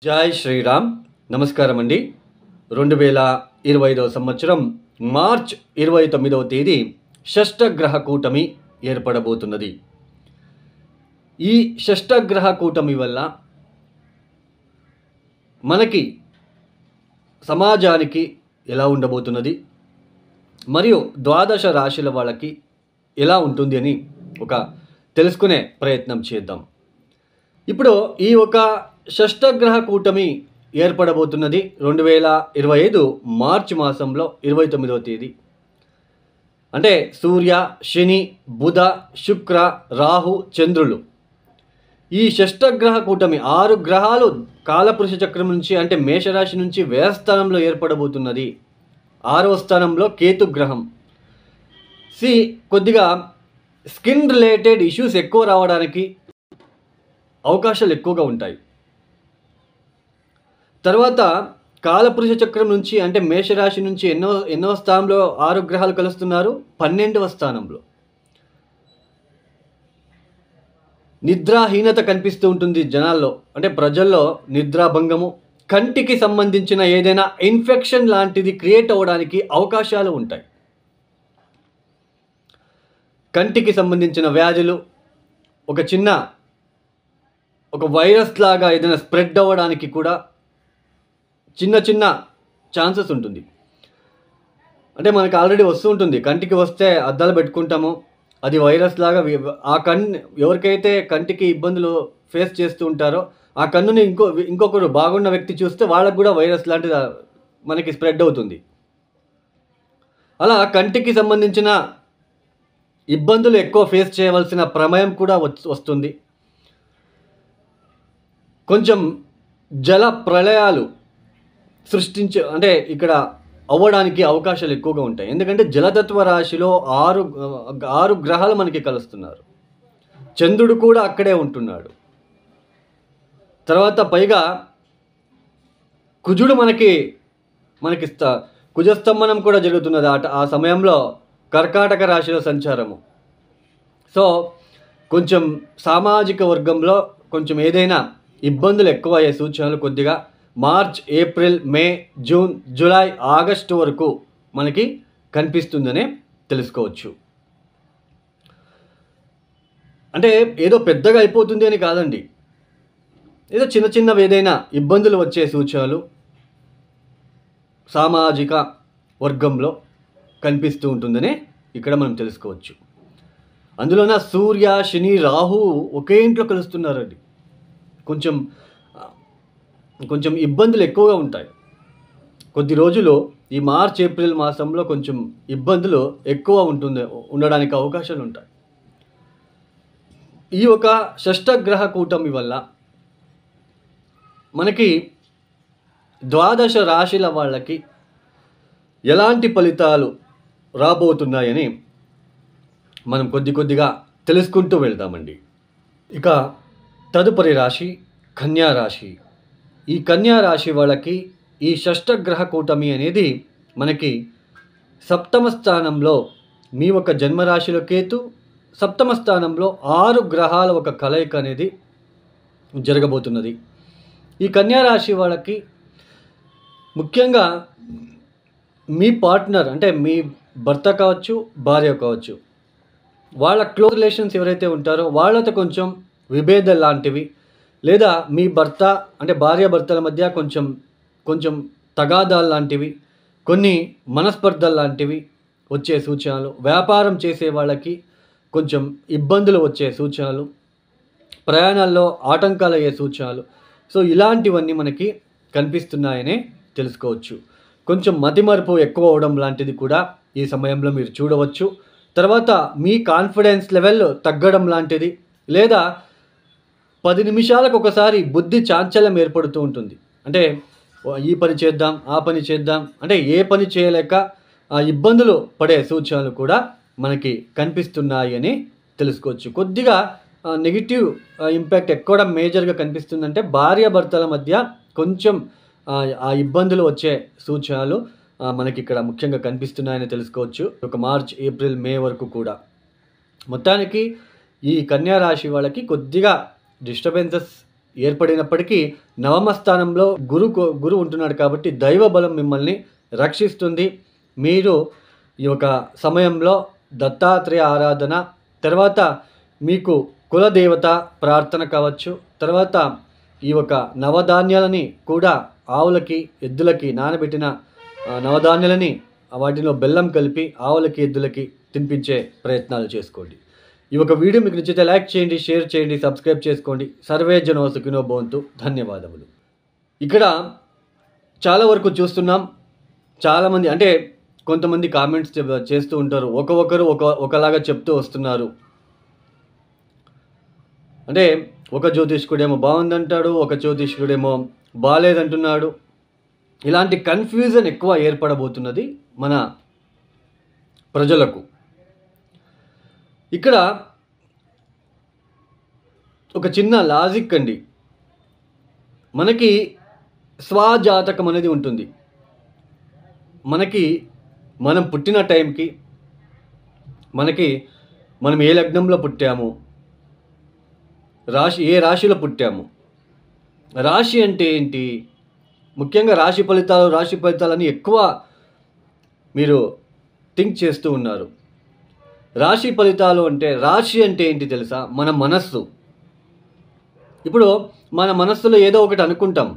జై శ్రీరామ్. నమస్కారం అండి. 2025 సంవత్సరం మార్చ్ 29వ తేదీ షష్టగ్రహ కూటమి ఏర్పడబోతున్నది. ఈ షష్టగ్రహ కూటమి వల్ల మనకి సమాజానికి ఎలా ఉండబోతున్నది, మరియు ద్వాదశ రాశుల వాళ్ళకి ఎలా ఉంటుంది అని తెలుసుకునే ప్రయత్నం చేద్దాం. ఇప్పుడు ఈ షష్టగ్రహ కూటమి ఏర్పడబోతున్నది 2025 మార్చి మాసంలో 29వ తేదీ. అంటే సూర్య, శని, బుధ, శుక్ర, రాహు, చంద్రులు ఈ షష్టగ్రహ కూటమి 6 గ్రహాలు కాలపురుష చక్రం నుంచి అంటే మేషరాశి నుంచి వ్యయస్థానంలో ఏర్పడబోతున్నది. 6వ స్థానంలో కేతు గ్రహం. కొద్దిగా స్కిన్ రిలేటెడ్ ఇష్యూస్ ఎక్కువ రావడానికి అవకాశాలు ఎక్కువగా ఉంటాయి. తర్వాత కాలపురుష చక్రం నుంచి అంటే మేషరాశి నుంచి ఎన్నో స్థానంలో 6 గ్రహాలు కలుస్తున్నారు? 12వ స్థానంలో. నిద్రాహీనత కనిపిస్తూ ఉంటుంది జనాల్లో, అంటే ప్రజల్లో నిద్రాభంగము, కంటికి సంబంధించిన ఏదైనా ఇన్ఫెక్షన్ లాంటిది క్రియేట్ అవ్వడానికి అవకాశాలు ఉంటాయి. కంటికి సంబంధించిన వ్యాధులు ఒక వైరస్ లాగా ఏదైనా స్ప్రెడ్ అవ్వడానికి కూడా చిన్న ఛాన్సెస్ ఉంటుంది. అంటే మనకు ఆల్రెడీ వస్తూ ఉంటుంది. కంటికి వస్తే అద్దాలు పెట్టుకుంటాము, అది వైరస్ లాగా ఎవరికైతే కంటికి ఇబ్బందులు ఫేస్ చేస్తూ ఉంటారో ఆ కన్నుని ఇంకొకరు బాగున్న వ్యక్తి చూస్తే వాళ్ళకు కూడా వైరస్ లాంటిది మనకి స్ప్రెడ్ అవుతుంది. అలా కంటికి సంబంధించిన ఇబ్బందులు ఎక్కువ ఫేస్ చేయవలసిన ప్రమేయం కూడా వస్తుంది. కొంచెం జల ప్రళయాలు అంటే ఇక్కడ అవ్వడానికి అవకాశాలు ఎక్కువగా ఉంటాయి. ఎందుకంటే జలతత్వ రాశిలో 6 గ్రహాలు మనకి కలుస్తున్నారు. చంద్రుడు కూడా అక్కడే ఉంటున్నాడు. తర్వాత పైగా కుజుడు మనకి కుజస్తంభనం కూడా జరుగుతున్నది ఆ సమయంలో కర్కాటక రాశిలో సంచారము. కొంచెం సామాజిక వర్గంలో కొంచెం ఏదైనా ఇబ్బందులు ఎక్కువ అయ్యే సూచనలు కొద్దిగా మార్చ్, ఏప్రిల్, మే, జూన్, జూలై, ఆగస్టు వరకు మనకి కనిపిస్తుందనే తెలుసుకోవచ్చు. అంటే ఏదో పెద్దగా అయిపోతుంది అని కాదండి, ఏదో చిన్నవి ఏదైనా ఇబ్బందులు వచ్చే సూచనలు సామాజిక వర్గంలో కనిపిస్తూ ఉంటుందనే ఇక్కడ మనం తెలుసుకోవచ్చు. అందులోన సూర్య, శని, రాహు ఒకే ఇంట్లో కలుస్తున్నారండి. కొంచెం ఇబ్బందులు ఎక్కువగా ఉంటాయి. కొద్ది రోజులు ఈ మార్చ్, ఏప్రిల్ మాసంలో కొంచెం ఇబ్బందులు ఎక్కువ ఉండడానికి అవకాశాలు ఉంటాయి. ఈ షష్టగ్రహ కూటమి వల్ల మనకి ద్వాదశ రాశుల వాళ్ళకి ఎలాంటి ఫలితాలు రాబోతున్నాయని మనం కొద్దిగా తెలుసుకుంటూ వెళ్దామండి. ఇక తదుపరి రాశి కన్యా రాశి. ఈ కన్యా రాశి వాళ్ళకి ఈ షష్టగ్రహ కూటమి అనేది మనకి 7వ స్థానంలో మీ జన్మరాశిలో కేతు, 7వ స్థానంలో 6 గ్రహాల కలయిక అనేది జరగబోతున్నది. ఈ కన్యా రాశి వాళ్ళకి ముఖ్యంగా మీ పార్ట్నర్ అంటే మీ భర్త కావచ్చు, భార్య కావచ్చు, వాళ్ళ క్లోజ్ రిలేషన్స్ ఎవరైతే ఉంటారో వాళ్ళతో కొంచెం విభేదాలు లాంటివి, లేదా మీ భర్త అంటే భార్యాభర్తల మధ్య కొంచెం తగాదాలు లాంటివి, కొన్ని మనస్పర్ధలు లాంటివి వచ్చే సూచనలు, వ్యాపారం చేసే వాళ్ళకి కొంచెం ఇబ్బందులు వచ్చే సూచనలు, ప్రయాణాల్లో ఆటంకాలు అయ్యే సూచనలు, ఇలాంటివన్నీ మనకి కనిపిస్తున్నాయనే తెలుసుకోవచ్చు. కొంచెం మతిమరుపు ఎక్కువ అవడం లాంటిది కూడా ఈ సమయంలో మీరు చూడవచ్చు. తర్వాత మీ కాన్ఫిడెన్స్ లెవెల్ తగ్గడం లాంటిది, లేదా 10 నిమిషాలకు ఒకసారి బుద్ధి చాంచల్యం ఏర్పడుతూ ఉంటుంది. అంటే ఈ పని చేద్దాం, ఆ పని చేద్దాం, అంటే ఏ పని చేయలేక ఇబ్బందులు పడే సూచనలు కూడా మనకి కనిపిస్తున్నాయి అని తెలుసుకోవచ్చు. కొద్దిగా నెగిటివ్ ఇంపాక్ట్ ఎక్కడ మేజర్గా కనిపిస్తుందంటే భార్యాభర్తల మధ్య కొంచెం ఆ ఇబ్బందులు వచ్చే సూచనలు మనకి ఇక్కడ ముఖ్యంగా కనిపిస్తున్నాయని తెలుసుకోవచ్చు. మార్చ్, ఏప్రిల్, మే వరకు కూడా. మొత్తానికి ఈ కన్యా రాశి వాళ్ళకి కొద్దిగా డిస్టర్బెన్సెస్ ఏర్పడినప్పటికీ నవమ స్థానంలో గురు ఉంటున్నాడు కాబట్టి దైవ బలం మిమ్మల్ని రక్షిస్తుంది. మీరు ఈ యొక్క సమయంలో దత్తాత్రేయ ఆరాధన, తర్వాత మీకు కులదేవత ప్రార్థన కావచ్చు, తర్వాత ఈ యొక్క నవధాన్యాలని కూడా ఆవులకి ఎద్దులకి నానబెట్టిన నవధాన్యాలని వాటిలో బెల్లం కలిపి ఆవులకి ఎద్దులకి తినిపించే ప్రయత్నాలు చేసుకోండి. ఈ ఒక వీడియో మీకు నచ్చితే లైక్ చేయండి, షేర్ చేయండి, సబ్స్క్రైబ్ చేసుకోండి. సర్వే జనో సుఖినో భవంతు. ధన్యవాదములు. ఇక్కడ చాలా వరకు చూస్తున్నాం, చాలామంది అంటే కొంతమంది కామెంట్స్ చేస్తూ ఉంటారు, ఒకరు ఒకలాగా చెప్తూ వస్తున్నారు. అంటే ఒక జ్యోతిష్కుడేమో బాగుందంటాడు, ఒక జ్యోతిష్కుడేమో బాగాలేదంటున్నాడు. ఇలాంటి కన్ఫ్యూజన్ ఎక్కువ ఏర్పడబోతున్నది మన ప్రజలకు. ఇక్కడ ఒక చిన్న లాజిక్ అండి. మనకి స్వజాతకం అనేది ఉంటుంది. మనం పుట్టిన టైంకి మనం ఏ లగ్నంలో పుట్టాము, ఏ రాశిలో పుట్టాము. రాశి అంటే ఏంటి? ముఖ్యంగా రాశి ఫలితాలని ఎక్కువ మీరు థింక్ చేస్తూ ఉన్నారు. రాశి ఫలితాలు అంటే, రాశి అంటే ఏంటి తెలుసా? మన మనస్సు. ఇప్పుడు మన మనస్సులో ఏదో ఒకటి అనుకుంటాం.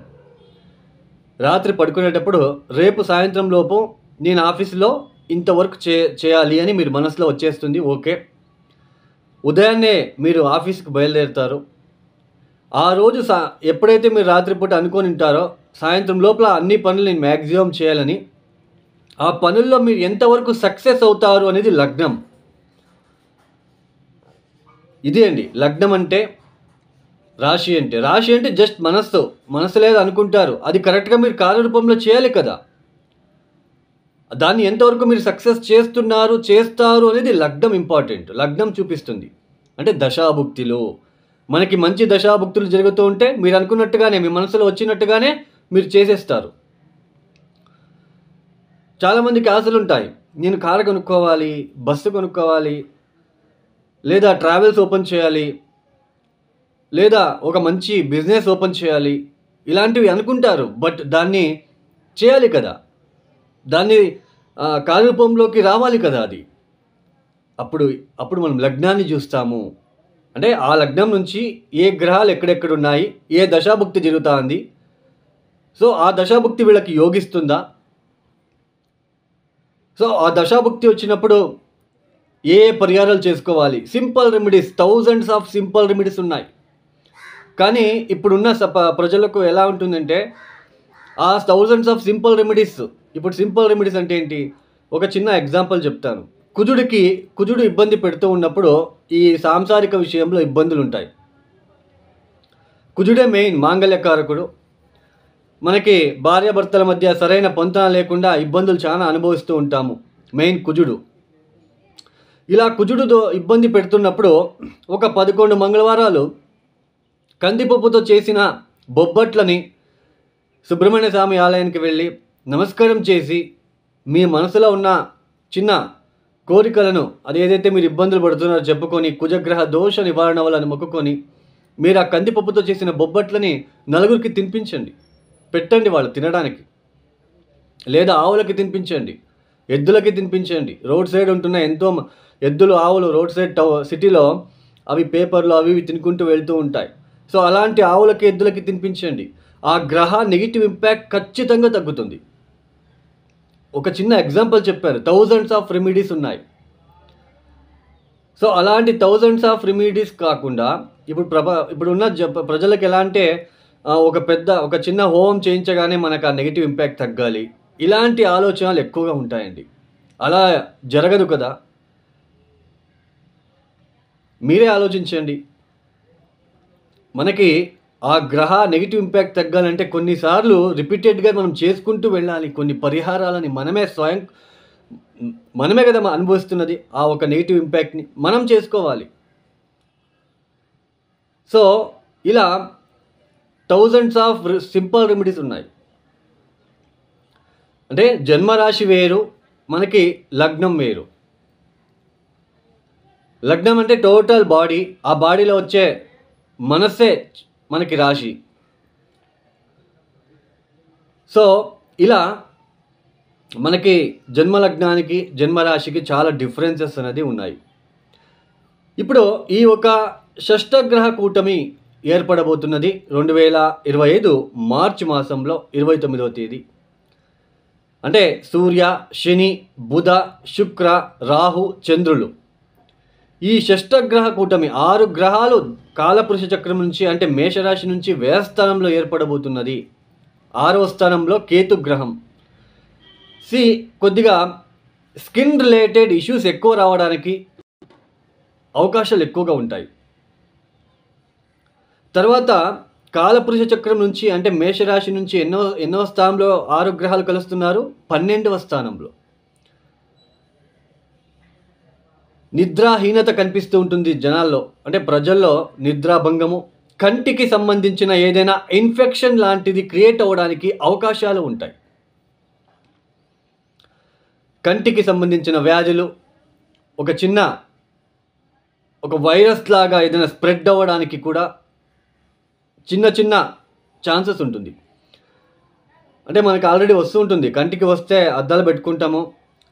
రాత్రి పడుకునేటప్పుడు రేపు సాయంత్రం లోపు నేను ఆఫీసులో ఇంత వర్క్ చేయాలి అని మీరు మనసులో వచ్చేస్తుంది. ఓకే, ఉదయాన్నే మీరు ఆఫీస్కి బయలుదేరుతారు. ఆ రోజు ఎప్పుడైతే మీరు రాత్రిపూట అనుకొని ఉంటారో సాయంత్రం లోపల అన్ని పనులు నేను మ్యాక్సిమం చేయాలని, ఆ పనుల్లో మీరు ఎంతవరకు సక్సెస్ అవుతారు అనేది లగ్నం. ఇదే అండి లగ్నం అంటే. రాశి అంటే జస్ట్ మనస్సు లేదు అనుకుంటారు, అది కరెక్ట్గా మీరు కార్యరూపంలో చేయాలి కదా. దాన్ని ఎంతవరకు మీరు సక్సెస్ చేస్తారు అనేది లగ్నం ఇంపార్టెంట్. లగ్నం చూపిస్తుంది. అంటే దశాభుక్తిలో మనకి మంచి దశాభుక్తులు జరుగుతూ ఉంటే మీరు అనుకున్నట్టుగానే, మీ మనసులో వచ్చినట్టుగానే మీరు చేసేస్తారు. చాలామందికి ఆశలు ఉంటాయి, నేను కారు కొనుక్కోవాలి, బస్సు కొనుక్కోవాలి, లేదా ట్రావెల్స్ ఓపెన్ చేయాలి, లేదా ఒక మంచి బిజినెస్ ఓపెన్ చేయాలి, ఇలాంటివి అనుకుంటారు. బట్ దాన్ని చేయాలి కదా, దాన్ని కార్యరూపంలోకి రావాలి కదా. అది అప్పుడు మనం లగ్నాన్ని చూస్తాము. అంటే ఆ లగ్నం నుంచి ఏ గ్రహాలు ఎక్కడెక్కడ ఉన్నాయి, ఏ దశాభుక్తి జరుగుతుంది, సో ఆ దశాభుక్తి వీళ్ళకి యోగిస్తుందా, సో ఆ దశాభుక్తి వచ్చినప్పుడు ఏ పరిహారాలు చేసుకోవాలి. Simple remedies, thousands of simple remedies ఉన్నాయి. కానీ ఇప్పుడున్న ప్రజలకు ఎలా ఉంటుందంటే, ఆ థౌజండ్స్ ఆఫ్ సింపుల్ రెమెడీస్, ఇప్పుడు సింపుల్ రెమెడీస్ అంటే ఏంటి? ఒక చిన్న ఎగ్జాంపుల్ చెప్తాను. కుజుడు ఇబ్బంది పెడుతూ ఉన్నప్పుడు ఈ సాంసారిక విషయంలో ఇబ్బందులు ఉంటాయి. కుజుడే మెయిన్ మాంగళ్యకారకుడు. మనకి భార్యాభర్తల మధ్య సరైన పొంతన లేకుండా ఇబ్బందులు చాలా అనుభవిస్తూ ఉంటాము. మెయిన్ కుజుడు. ఇలా కుజుడు ఇబ్బంది పెడుతున్నప్పుడు ఒక 11 మంగళవారాలు కందిపప్పుతో చేసిన బొబ్బట్లని సుబ్రహ్మణ్య స్వామి ఆలయానికి వెళ్ళి నమస్కారం చేసి, మీ మనసులో ఉన్న చిన్న కోరికలను, అదేదైతే మీరు ఇబ్బందులు పడుతున్నారో చెప్పుకొని, కుజగ్రహ దోష నివారణ వల్ల మొక్కుకొని, మీరు ఆ కందిపప్పుతో చేసిన బొబ్బట్లని నలుగురికి తినిపించండి, పెట్టండి వాళ్ళు తినడానికి. లేదా ఆవులకి తినిపించండి, ఎద్దులకి తినిపించండి. రోడ్ సైడ్ ఉంటున్న ఎంతో ఎద్దులు, ఆవులు రోడ్ సైడ్ సిటీలో అవి పేపర్లు అవి తినుకుంటూ వెళ్తూ ఉంటాయి. సో అలాంటి ఆవులకి ఎద్దులకి తినిపించండి. ఆ గ్రహ నెగిటివ్ ఇంపాక్ట్ ఖచ్చితంగా తగ్గుతుంది. ఒక చిన్న ఎగ్జాంపుల్ చెప్పారు, థౌజండ్స్ ఆఫ్ రెమెడీస్ ఉన్నాయి. సో అలాంటి థౌజండ్స్ ఆఫ్ రెమెడీస్ కాకుండా ఇప్పుడున్న ప్రజలకు ఎలా అంటే, ఒక చిన్న హోమం చేయించగానే మనకు ఆ నెగిటివ్ ఇంపాక్ట్ తగ్గాలి, ఇలాంటి ఆలోచనలు ఎక్కువగా ఉంటాయండి. అలా జరగదు కదా. మీరే ఆలోచించండి. మనకి ఆ గ్రహ నెగిటివ్ ఇంపాక్ట్ తగ్గాలంటే కొన్నిసార్లు రిపీటెడ్గా మనం చేసుకుంటూ వెళ్ళాలి. కొన్ని పరిహారాలని మనమే కదా అనుభవిస్తున్నది. ఆ ఒక నెగిటివ్ ఇంపాక్ట్ని మనం చేసుకోవాలి. సో ఇలా థౌజండ్స్ ఆఫ్ సింపుల్ రెమెడీస్ ఉన్నాయి. అంటే జన్మరాశి వేరు, మనకి లగ్నం వేరు. లగ్నం అంటే టోటల్ బాడీ, ఆ బాడీలో వచ్చే మనస్సే మనకి రాశి. సో ఇలా మనకి జన్మలగ్నానికి జన్మరాశికి చాలా డిఫరెన్సెస్ అనేది ఉన్నాయి. ఇప్పుడు ఈ ఒక షష్టగ్రహ కూటమి ఏర్పడబోతున్నది 2025 మార్చి మాసంలో 29వ తేదీ. అంటే సూర్య, శని, బుధ, శుక్ర, రాహు, చంద్రులు, ఈ షష్టగ్రహ కూటమి 6 గ్రహాలు కాలపురుష చక్రం నుంచి అంటే మేషరాశి నుంచి వ్యయస్థానంలో ఏర్పడబోతున్నది. 6వ స్థానంలో కేతు గ్రహం. కొద్దిగా స్కిన్ రిలేటెడ్ ఇష్యూస్ ఎక్కువ రావడానికి అవకాశాలు ఎక్కువగా ఉంటాయి. తర్వాత కాలపురుష చక్రం నుంచి అంటే మేషరాశి నుంచి ఎన్నో స్థానంలో 6 గ్రహాలు కలుస్తున్నారు? 12వ స్థానంలో. నిద్రాహీనత కనిపిస్తూ ఉంటుంది జనాల్లో, అంటే ప్రజల్లో నిద్రాభంగము, కంటికి సంబంధించిన ఏదైనా ఇన్ఫెక్షన్ లాంటిది క్రియేట్ అవ్వడానికి అవకాశాలు ఉంటాయి. కంటికి సంబంధించిన వ్యాధులు, ఒక వైరస్ లాగా ఏదైనా స్ప్రెడ్ అవ్వడానికి కూడా చిన్న ఛాన్సెస్ ఉంటుంది. అంటే మనకు ఆల్రెడీ వస్తూ ఉంటుంది, కంటికి వస్తే అద్దాలు పెట్టుకుంటాము,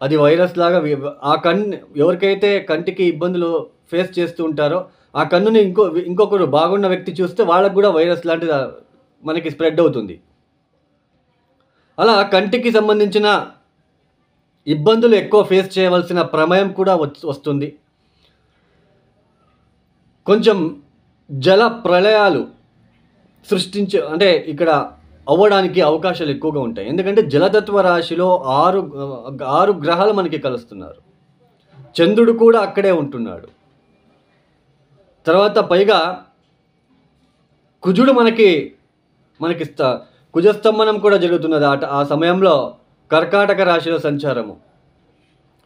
అది వైరస్ లాగా ఆ ఎవరికైతే కంటికి ఇబ్బందులు ఫేస్ చేస్తూ ఉంటారో ఆ కన్నుని ఇంకొకరు బాగున్న వ్యక్తి చూస్తే వాళ్ళకు కూడా వైరస్ లాంటిది మనకి స్ప్రెడ్ అవుతుంది. అలా కంటికి సంబంధించిన ఇబ్బందులు ఎక్కువ ఫేస్ చేయవలసిన ప్రమేయం కూడా వస్తుంది. కొంచెం జల ప్రళయాలు అంటే ఇక్కడ అవ్వడానికి అవకాశాలు ఎక్కువగా ఉంటాయి. ఎందుకంటే జలతత్వ రాశిలో 6 గ్రహాలు మనకి కలుస్తున్నారు. చంద్రుడు కూడా అక్కడే ఉంటున్నాడు. తర్వాత పైగా కుజుడు మనకి కుజస్తంభనం కూడా జరుగుతున్నది ఆ సమయంలో కర్కాటక రాశిలో సంచారము.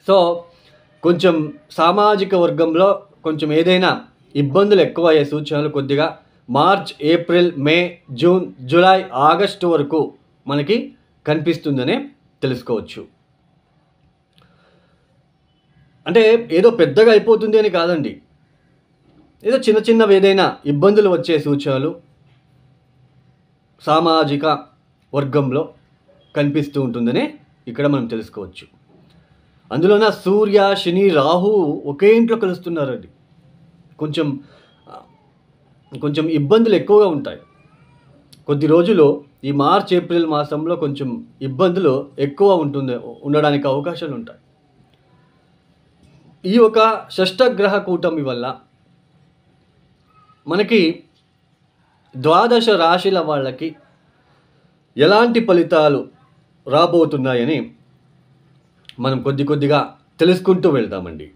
సో కొంచెం సామాజిక వర్గంలో కొంచెం ఏదైనా ఇబ్బందులు ఎక్కువ అయ్యే సూచనలు కొద్దిగా మార్చ్, ఏప్రిల్, మే, జూన్, జూలై, ఆగస్టు వరకు మనకి కనిపిస్తుందనే తెలుసుకోవచ్చు. అంటే ఏదో పెద్దగా అయిపోతుంది అని కాదండి, ఏదో చిన్నవి ఏదైనా ఇబ్బందులు వచ్చే సూచనలు సామాజిక వర్గంలో కనిపిస్తూ ఉంటుందనే ఇక్కడ మనం తెలుసుకోవచ్చు. అందులోన సూర్య, శని, రాహు ఒకే ఇంట్లో కలుస్తున్నారండి. కొంచెం ఇబ్బందులు ఎక్కువగా ఉంటాయి. కొద్ది రోజులు ఈ మార్చ్, ఏప్రిల్ మాసంలో కొంచెం ఇబ్బందులు ఎక్కువ ఉండడానికి అవకాశాలు ఉంటాయి. ఈ ఒక షష్టగ్రహ కూటమి వల్ల మనకి 12 రాశుల వాళ్ళకి ఎలాంటి ఫలితాలు రాబోతున్నాయని మనం కొద్దిగా తెలుసుకుంటూ వెళ్దామండి.